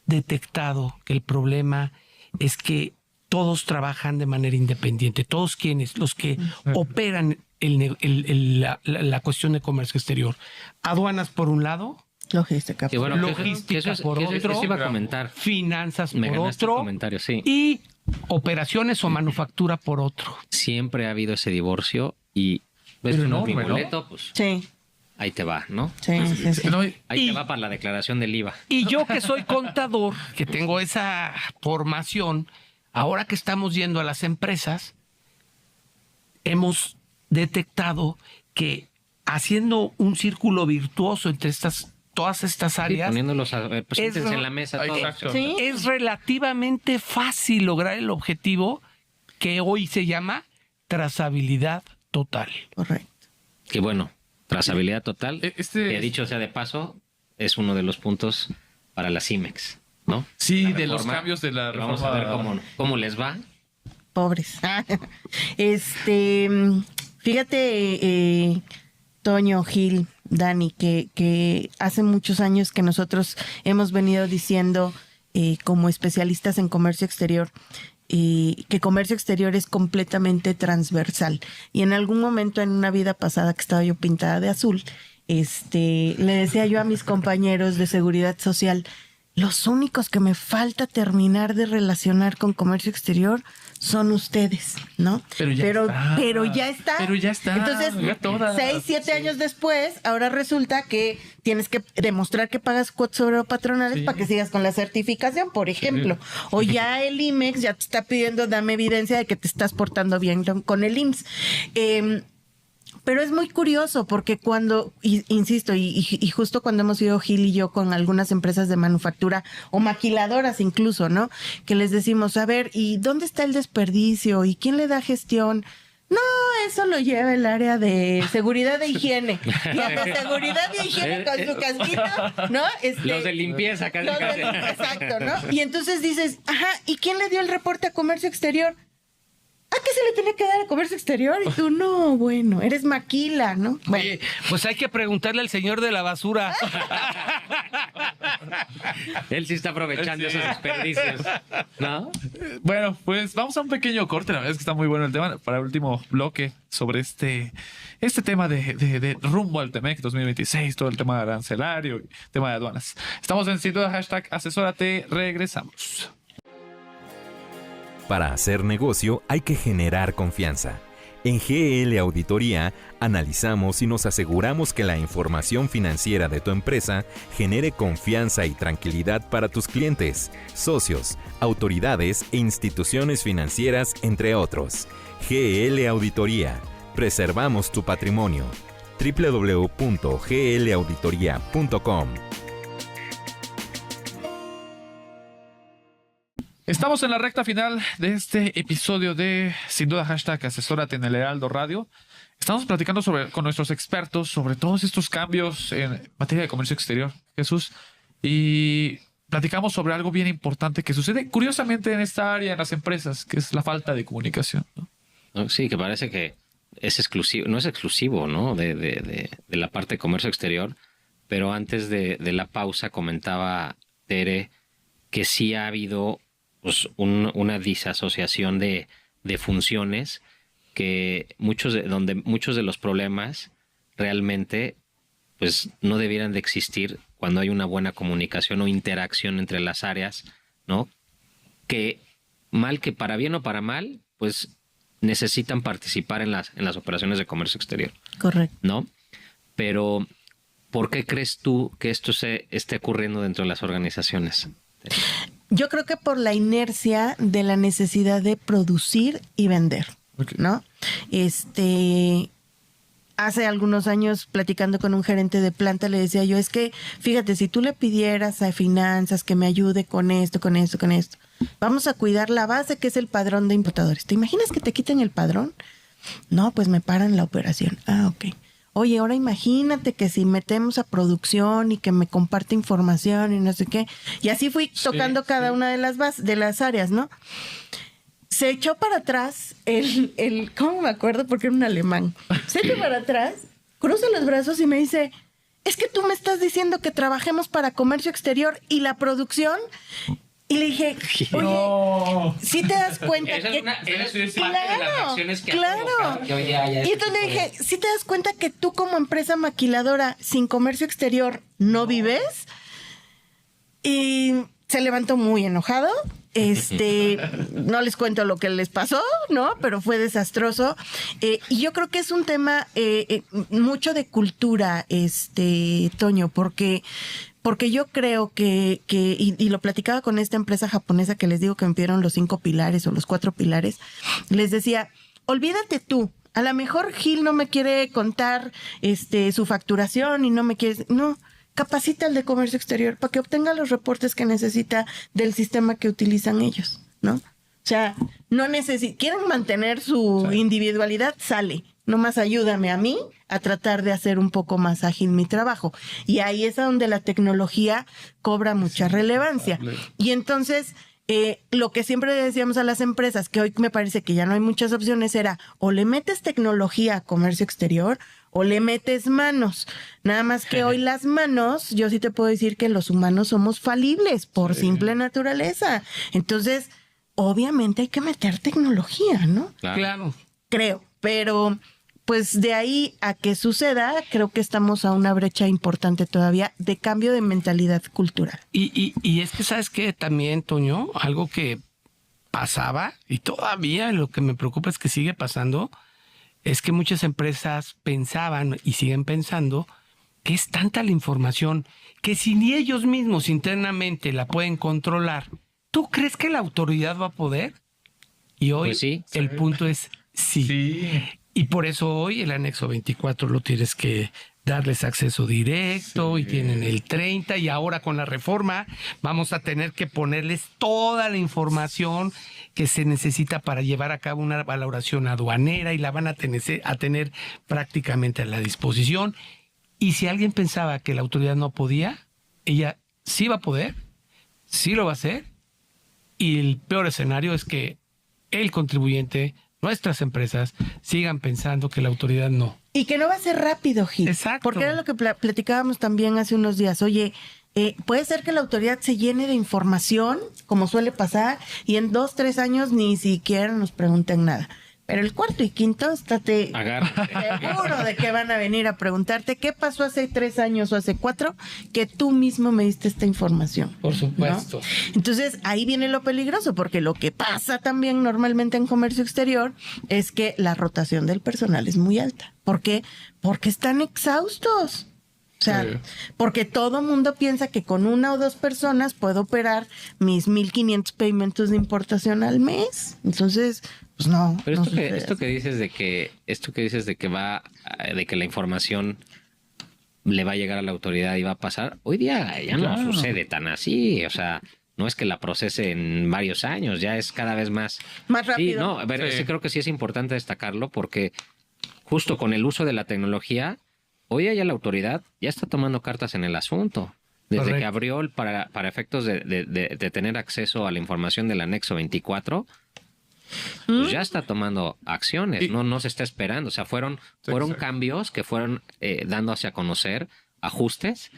detectado que el problema es que todos trabajan de manera independiente. Todos quienes, los que operan la cuestión de comercio exterior. Aduanas por un lado, Logística. Que bueno, logística por otro, eso iba a comentar. finanzas Me por ganaste el otro comentario, sí. y operaciones o manufactura por otro. Siempre ha habido ese divorcio y ves Pero que no es mi enorme, ¿no? boleto, pues Sí, ahí te va, ¿no? sí. No, Ahí Y- te va para la declaración del IVA. Y yo que soy contador, que tengo esa formación, ahora que estamos yendo a las empresas, hemos detectado que haciendo un círculo virtuoso entre todas estas Sí, áreas, poniéndolos pues, Es- siéntense en la mesa todos. Exacto. Sí. es relativamente fácil lograr el objetivo que hoy se llama trazabilidad total. Correcto. Que bueno, trazabilidad total, Este- que dicho sea de paso, es uno de los puntos para la CIMEX, ¿no? Sí, La de los reforma, cambios de la que Vamos a reforma. ver cómo les va. Pobres. Fíjate, Toño, Gil, Dani, que hace muchos años que nosotros hemos venido diciendo como especialistas en comercio exterior, que comercio exterior es completamente transversal. Y en algún momento en una vida pasada que estaba yo pintada de azul, le decía yo a mis compañeros de seguridad social, los únicos que me falta terminar de relacionar con comercio exterior son ustedes, ¿no? Pero ya está. Entonces, Ya todas. 6, 7 años después, ahora resulta que tienes que demostrar que pagas cuotas patronales para que sigas con la certificación, por ejemplo. O ya el IMEX ya te está pidiendo, dame evidencia de que te estás portando bien con el IMSS. Pero es muy curioso porque insisto, y justo cuando hemos ido Gil y yo con algunas empresas de manufactura o maquiladoras incluso, ¿no? Que les decimos, a ver, ¿y dónde está el desperdicio? ¿Y quién le da gestión? No, eso lo lleva el área de seguridad de higiene. Y de seguridad de higiene con su casquito, ¿no? Los de limpieza, casi. Exacto, ¿no? Y entonces dices, ajá, ¿y quién le dio el reporte a comercio exterior? ¿A qué se le tiene que dar a comercio exterior? Y tú, no, bueno, eres maquila, ¿no? Bueno. Oye, pues hay que preguntarle al señor de la basura. Él sí está aprovechando esos desperdicios, ¿no? Bueno, pues vamos a un pequeño corte. La verdad es que está muy bueno el tema. Para el último bloque sobre este tema de rumbo al TEMEC 2026, todo el tema arancelario, tema de aduanas. Estamos en Sin Duda, #asesórate. Regresamos. Para hacer negocio hay que generar confianza. En GL Auditoría analizamos y nos aseguramos que la información financiera de tu empresa genere confianza y tranquilidad para tus clientes, socios, autoridades e instituciones financieras, entre otros. GL Auditoría. Preservamos tu patrimonio. www.glauditoria.com. Estamos en la recta final de este episodio de Sin Duda #asesórate en el Heraldo Radio. Estamos platicando con nuestros expertos sobre todos estos cambios en materia de comercio exterior, Jesús, y platicamos sobre algo bien importante que sucede curiosamente en esta área, en las empresas, que es la falta de comunicación, ¿no? Sí, que parece que es exclusivo, no es exclusivo, ¿no? De la parte de comercio exterior, pero antes de la pausa comentaba Tere que sí ha habido una disasociación de funciones, que donde muchos de los problemas realmente pues no debieran de existir cuando hay una buena comunicación o interacción entre las áreas, ¿no? Que para bien o para mal, pues necesitan participar en las operaciones de comercio exterior. Correcto. ¿No? Pero ¿por qué crees tú que esto esté ocurriendo dentro de las organizaciones? Yo creo que por la inercia de la necesidad de producir y vender, ¿no? Hace algunos años, platicando con un gerente de planta, le decía yo, es que, fíjate, si tú le pidieras a finanzas que me ayude con esto, vamos a cuidar la base que es el padrón de importadores. ¿Te imaginas que te quiten el padrón? No, pues me paran la operación. Ah, ok. Oye, ahora imagínate que si metemos a producción y que me comparte información y no sé qué. Y así fui tocando cada una de las áreas, ¿no? Se echó para atrás ¿cómo me acuerdo? Porque era un alemán. Se echó para atrás, cruza los brazos y me dice, es que tú me estás diciendo que trabajemos para comercio exterior y la producción. Y le dije, oye, ¿sí te das cuenta? Claro. Y entonces le dije, ¿sí te das cuenta que tú como empresa maquiladora sin comercio exterior no vives? Y se levantó muy enojado. No les cuento lo que les pasó, ¿no? Pero fue desastroso. Y yo creo que es un tema mucho de cultura, Toño, porque yo creo que y lo platicaba con esta empresa japonesa que les digo que me pidieron los 5 pilares o los 4 pilares, les decía, olvídate tú, a lo mejor Gil no me quiere contar su facturación y no, capacita al de comercio exterior para que obtenga los reportes que necesita del sistema que utilizan ellos, ¿no? O sea, quieren mantener su individualidad, sale. Nomás ayúdame a mí a tratar de hacer un poco más ágil mi trabajo. Y ahí es donde la tecnología cobra mucha relevancia. Y entonces, lo que siempre le decíamos a las empresas, que hoy me parece que ya no hay muchas opciones, era o le metes tecnología a comercio exterior o le metes manos. Nada más que hoy las manos, yo sí te puedo decir que los humanos somos falibles por simple naturaleza. Entonces, obviamente hay que meter tecnología, ¿no? Claro. Creo, pero pues de ahí a que suceda, creo que estamos a una brecha importante todavía de cambio de mentalidad cultural. Y es que, ¿sabes qué? También, Toño, algo que pasaba y todavía lo que me preocupa es que sigue pasando, es que muchas empresas pensaban y siguen pensando que es tanta la información que si ni ellos mismos internamente la pueden controlar, ¿tú crees que la autoridad va a poder? Y hoy Pues sí. el punto es sí. Y por eso hoy el anexo 24 lo tienes que darles acceso directo y tienen el 30 y ahora con la reforma vamos a tener que ponerles toda la información que se necesita para llevar a cabo una valoración aduanera y la van a tener prácticamente a la disposición. Y si alguien pensaba que la autoridad no podía, ella sí va a poder, sí lo va a hacer. Y el peor escenario es que el contribuyente, nuestras empresas, sigan pensando que la autoridad no. Y que no va a ser rápido, Gil. Exacto. Porque era lo que platicábamos también hace unos días. Oye, puede ser que la autoridad se llene de información, como suele pasar, y en 2-3 años ni siquiera nos pregunten nada. Pero el cuarto y quinto, estate seguro de que van a venir a preguntarte qué pasó hace 3 años o hace 4 que tú mismo me diste esta información. Por supuesto. ¿No? Entonces, ahí viene lo peligroso, porque lo que pasa también normalmente en comercio exterior es que la rotación del personal es muy alta. ¿Por qué? Porque están exhaustos. O sea, porque todo mundo piensa que con 1 o 2 personas puedo operar mis 1,500 paymentos de importación al mes. Entonces, pues no. Pero no esto que dices de que la información le va a llegar a la autoridad y va a pasar, hoy día ya no sucede tan así. O sea, no es que la procese en varios años, ya es cada vez más rápido. Sí, no, pero sí creo que sí es importante destacarlo porque justo con el uso de la tecnología, hoy ya la autoridad ya está tomando cartas en el asunto. Desde que abrió para efectos de tener acceso a la información del anexo 24, pues ya está tomando acciones, no se está esperando. O sea, fueron cambios que fueron dándose a conocer, ajustes,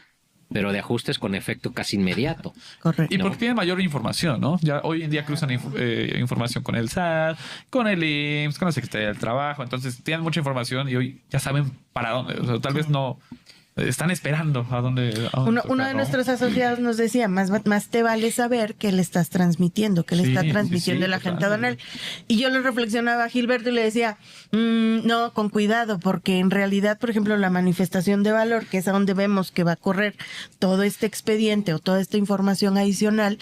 pero de ajustes con efecto casi inmediato. Correcto. Y porque tienen mayor información, ¿no? Ya hoy en día cruzan información con el SAT, con el IMSS, con la Secretaría del Trabajo. Entonces tienen mucha información y hoy ya saben para dónde. O sea, tal vez no están esperando a dónde. Uno de nuestros asociados nos decía, más te vale saber que le estás transmitiendo, que le está transmitiendo el agente aduanal. Y yo lo reflexionaba a Gilberto y le decía, no, con cuidado, porque en realidad, por ejemplo, la manifestación de valor, que es a donde vemos que va a correr todo este expediente o toda esta información adicional,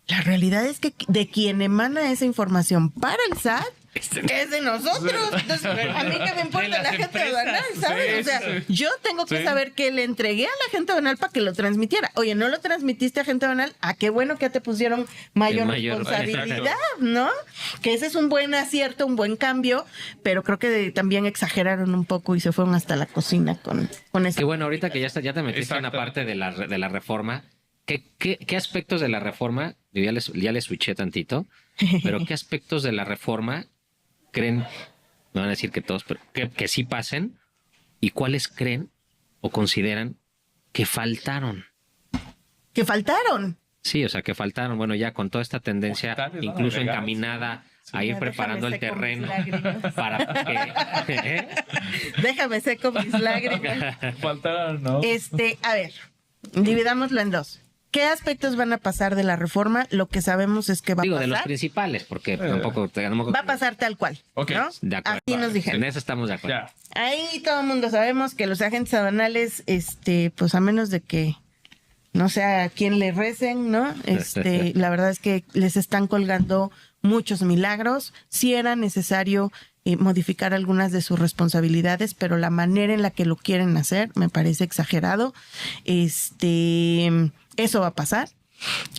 la realidad es que de quien emana esa información para el SAT es de nosotros. Entonces, a mí que me importa la gente aduanal, ¿sabes? O sea, yo tengo que saber que le entregué a la gente aduanal para que lo transmitiera. Oye, no lo transmitiste a gente aduanal, qué bueno que ya te pusieron mayor responsabilidad, ¿no? Que ese es un buen acierto, un buen cambio, pero creo que también exageraron un poco y se fueron hasta la cocina con eso. Y bueno, ahorita que ya te metiste en la parte de la reforma, ¿qué aspectos de la reforma, yo ya les switché tantito, pero qué aspectos de la reforma creen, me van a decir que todos, pero que sí pasen, y cuáles creen o consideran que faltaron? ¿Que faltaron? Sí, o sea, que faltaron. Bueno, ya con toda esta tendencia, incluso encaminada a ir preparando el terreno para que... Déjame seco mis lágrimas. Faltaron, ¿no? A ver, dividámoslo en 2. ¿Qué aspectos van a pasar de la reforma? Lo que sabemos es que va a pasar. De los principales, porque tampoco... Va a pasar tal cual, ¿no? De acuerdo. Así nos dijeron. En eso estamos de acuerdo. Ya. Ahí todo el mundo sabemos que los agentes aduanales, pues a menos de que no sé a quién le recen, ¿no? La verdad es que les están colgando muchos milagros. Sí era necesario modificar algunas de sus responsabilidades, pero la manera en la que lo quieren hacer me parece exagerado. Eso va a pasar.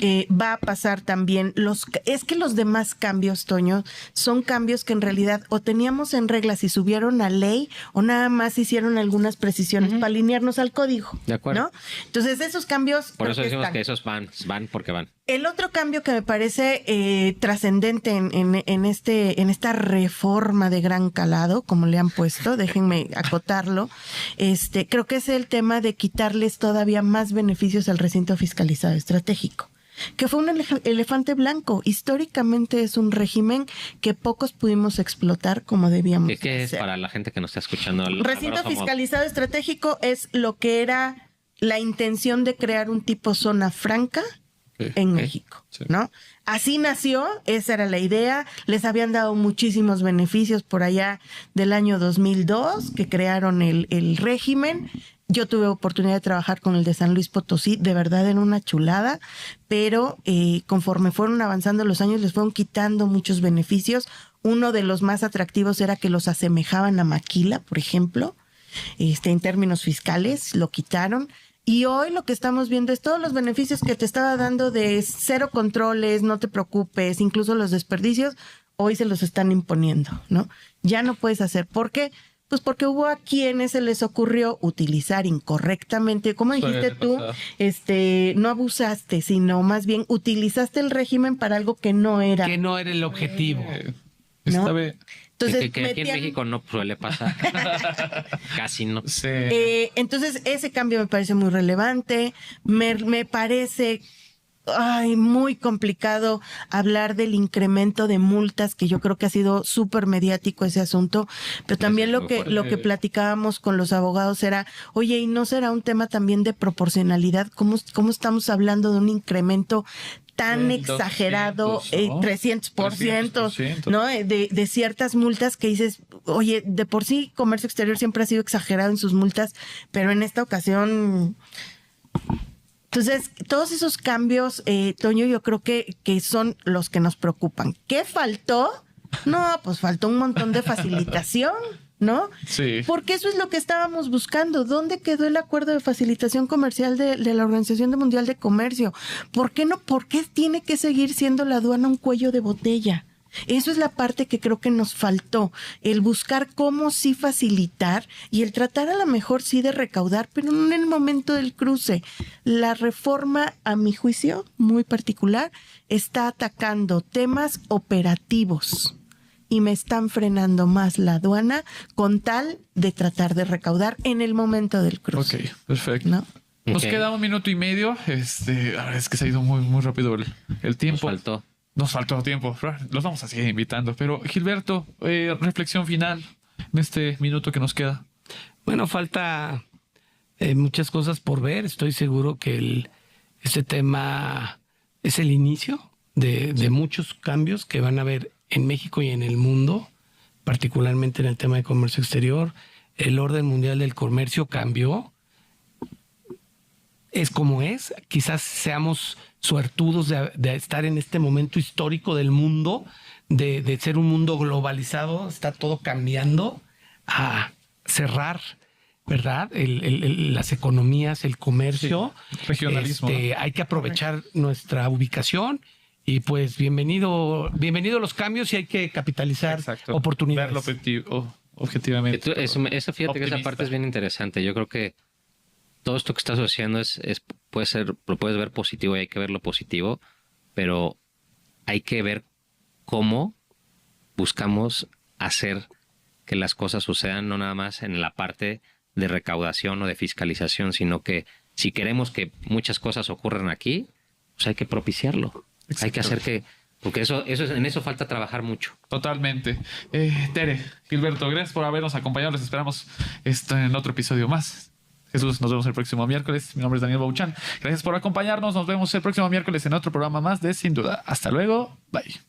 Va a pasar también es que los demás cambios, Toño, son cambios que en realidad o teníamos en reglas y subieron a ley o nada más hicieron algunas precisiones para alinearnos al código. De acuerdo. ¿No? Entonces esos cambios... Por eso decimos que esos van porque van. El otro cambio que me parece trascendente en esta reforma de gran calado, como le han puesto, déjenme acotarlo, creo que es el tema de quitarles todavía más beneficios al recinto fiscalizado estratégico, que fue un elefante blanco. Históricamente es un régimen que pocos pudimos explotar como debíamos. ¿Qué es hacer. para la gente que nos está escuchando? Recinto fiscalizado estratégico es lo que era la intención de crear un tipo zona franca en México, Sí. ¿no? Así nació, esa era la idea. Les habían dado muchísimos beneficios por allá del año 2002 que crearon el régimen. Yo tuve oportunidad de trabajar con el de San Luis Potosí, de verdad en una chulada, pero conforme fueron avanzando los años les fueron quitando muchos beneficios. Uno de los más atractivos era que los asemejaban a maquila, por ejemplo, en términos fiscales, lo quitaron. Y hoy lo que estamos viendo es todos los beneficios que te estaba dando de cero controles, no te preocupes, incluso los desperdicios, hoy se los están imponiendo, ¿no? Ya no puedes hacer. ¿Por qué? Pues porque hubo a quienes se les ocurrió utilizar incorrectamente, como dijiste tú, no abusaste, sino más bien utilizaste el régimen para algo que no era. Que no era el objetivo. ¿no? Está bien. Entonces, que aquí en México no suele pasar. Casi no. Sí. Entonces, ese cambio me parece muy relevante. Me parece muy complicado hablar del incremento de multas, que yo creo que ha sido súper mediático ese asunto, pero también lo que platicábamos con los abogados era, oye, ¿y no será un tema también de proporcionalidad? ¿Cómo estamos hablando de un incremento tan exagerado, 300%, ¿no? De ciertas multas que dices, oye, de por sí comercio exterior siempre ha sido exagerado en sus multas, pero en esta ocasión... Entonces, todos esos cambios, Toño, yo creo que son los que nos preocupan. ¿Qué faltó? No, pues faltó un montón de facilitación, ¿no? Sí. Porque eso es lo que estábamos buscando. ¿Dónde quedó el acuerdo de facilitación comercial de la Organización Mundial de Comercio? ¿Por qué no? ¿Por qué tiene que seguir siendo la aduana un cuello de botella? Eso es la parte que creo que nos faltó, el buscar cómo sí facilitar y el tratar a lo mejor sí de recaudar, pero no en el momento del cruce. La reforma, a mi juicio, muy particular, está atacando temas operativos y me están frenando más la aduana con tal de tratar de recaudar en el momento del cruce. Ok, perfecto. ¿No? Nos Ok. queda 1 minuto y medio. La verdad es que se ha ido muy, muy rápido el tiempo. Nos faltó tiempo. Los vamos a seguir invitando. Pero, Gilberto, reflexión final en este minuto que nos queda. Bueno, falta muchas cosas por ver. Estoy seguro que este tema es el inicio de muchos cambios que van a haber en México y en el mundo, particularmente en el tema de comercio exterior. El orden mundial del comercio cambió. Es como es. Quizás seamos suertudos de estar en este momento histórico del mundo, de ser un mundo globalizado. Está todo cambiando a cerrar, ¿verdad? Las economías, el comercio. Sí, regionalismo, ¿no? Hay que aprovechar nuestra ubicación y pues bienvenido los cambios y hay que capitalizar oportunidades. Verlo objetivamente. Eso fíjate que esa parte es bien interesante. Yo creo que todo esto que estás haciendo lo puedes ver positivo y hay que verlo positivo, pero hay que ver cómo buscamos hacer que las cosas sucedan, no nada más en la parte de recaudación o de fiscalización, sino que si queremos que muchas cosas ocurran aquí, pues hay que propiciarlo. Hay que hacer porque en eso falta trabajar mucho. Totalmente. Tere, Gilberto, gracias por habernos acompañado. Les esperamos en otro episodio más. Jesús, nos vemos el próximo miércoles. Mi nombre es Daniel Bouchan. Gracias por acompañarnos. Nos vemos el próximo miércoles en otro programa más de Sin Duda. Hasta luego. Bye.